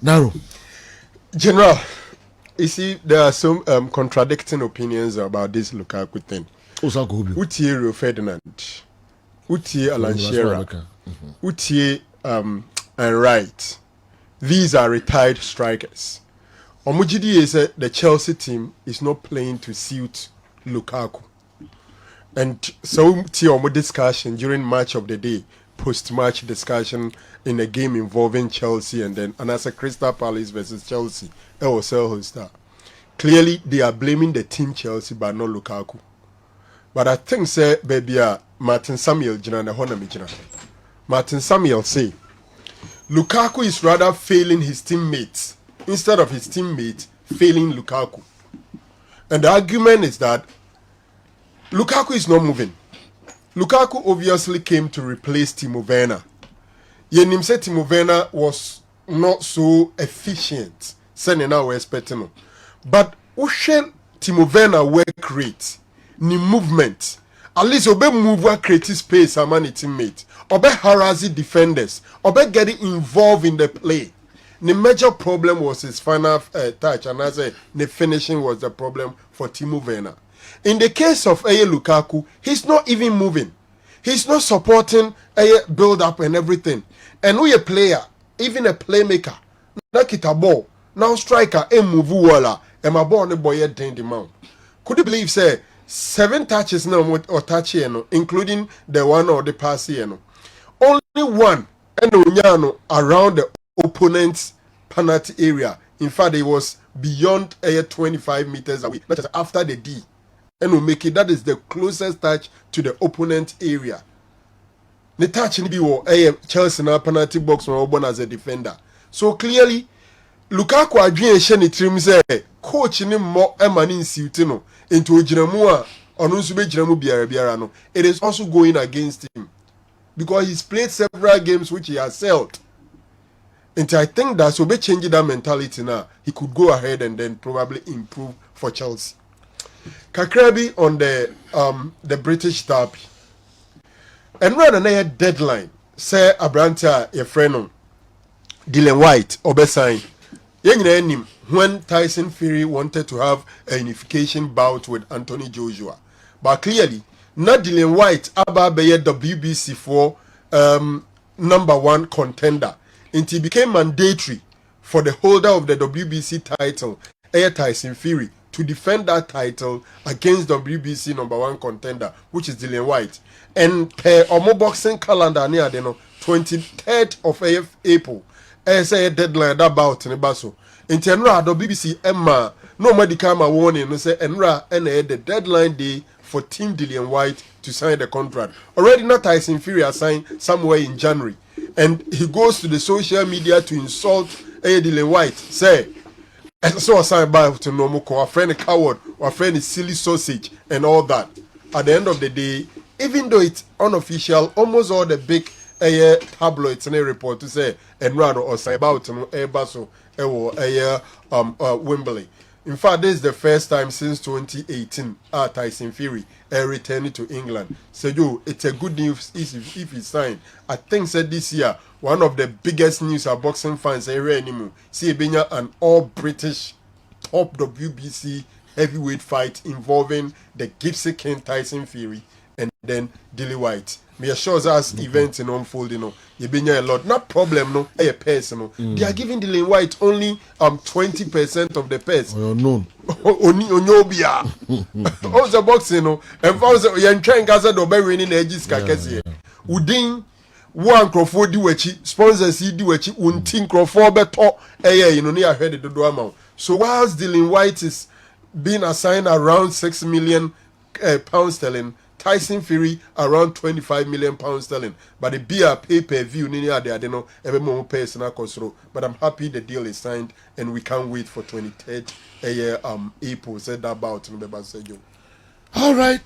Naro. General, you see, there are some contradicting opinions about this Lukaku thing. Utie Rio Ferdinand, Utie Alan Shearer, Utie and Wright. These are retired strikers. Omujidi is the Chelsea team is not playing to suit Lukaku. And so Omo discussion during match of the day, post-match discussion in a game involving Chelsea and then another Crystal Palace versus Chelsea. Clearly they are blaming the team Chelsea but not Lukaku. But I think say baby Martin Samuel jina na hona mi jina. Martin Samuel say Lukaku is rather failing his teammates instead of his teammates failing Lukaku. And the argument is that Lukaku is not moving. Lukaku obviously came to replace Timo Werner. Yenim said Timo Werner was not so efficient. Sending now we're expecting. But Ushen Timo Werner work rate, ni movement. At least obe move where create space among his teammates. Obe harassing defenders. Obe getting involved in the play. The major problem was his final touch, and as the finishing was the problem for Timo Werner. In the case of Lukaku, he's not even moving. He's not supporting build up and everything. And we a player, even a playmaker, na kita ball, now striker, move wala, and my ball the boy den the mount. Could you believe say 7 touches now or touch here, including the one or the pass here? Only one and around the opponent's penalty area. In fact, it was beyond 25 meters away. That is after the D. And we make it, that is the closest touch to the opponent area. The touch in the Chelsea na penalty box when Obon as a defender. So clearly, Lukaku adwin sheni trim say coach ni mo emani nsiutino into ojinamu onu nso be jinamu biara no. It is also going against him because he's played several games which he has failed. And I think that so be changing that mentality now. He could go ahead and then probably improve for Chelsea. Kakrabi on the British derby. And run another deadline. Say Abranta your friend Dylan White obesign. When Tyson Fury wanted to have a unification bout with Anthony Joshua. But clearly, not Dylan White about the WBC for #1 contender. Until it became mandatory for the holder of the WBC title, Tyson Fury, to defend that title against WBC #1 contender, which is Dylan White. And per Omo boxing calendar near the 23rd of April, as a deadline that bout in the basso. In Tenra, WBC Emma, no medical warning, no say Enra and the deadline day for Team Dylan White to sign the contract. Already not Tyson Fury assigned somewhere in January. And he goes to the social media to insult Dylan White. Say, so assigned by to Nomoko, our friend a coward, our friend is silly sausage, and all that. At the end of the day, even though it's unofficial, almost all the big tabloids and a report to say, and rather or say about Basso, Wembley. In fact, this is the first time since 2018 Tyson Fury returning to England. So, it's a good news if he signed. I think said this year, one of the biggest news our boxing fans anymore. See, being an all-British top WBC heavyweight fight involving the Gypsy King Tyson Fury and then Dylan White. Me assures us events in unfolding. You been a lot. Not problem, no. A person, They are giving Dylan White only 20% of the purse. No. Onyobia. Also boxing, and also you're trying to do better winning edges. Udin one crofo di wechi sponsors di wechi untin crofo beto near head the do amount. So whilst Dylan White is being assigned around 6 million pounds sterling, Tyson Fury around 25 million pounds sterling. But the beer pay-per-view, every more personal control. But I'm happy the deal is signed and we can't wait for 23rd April. Said that about all right.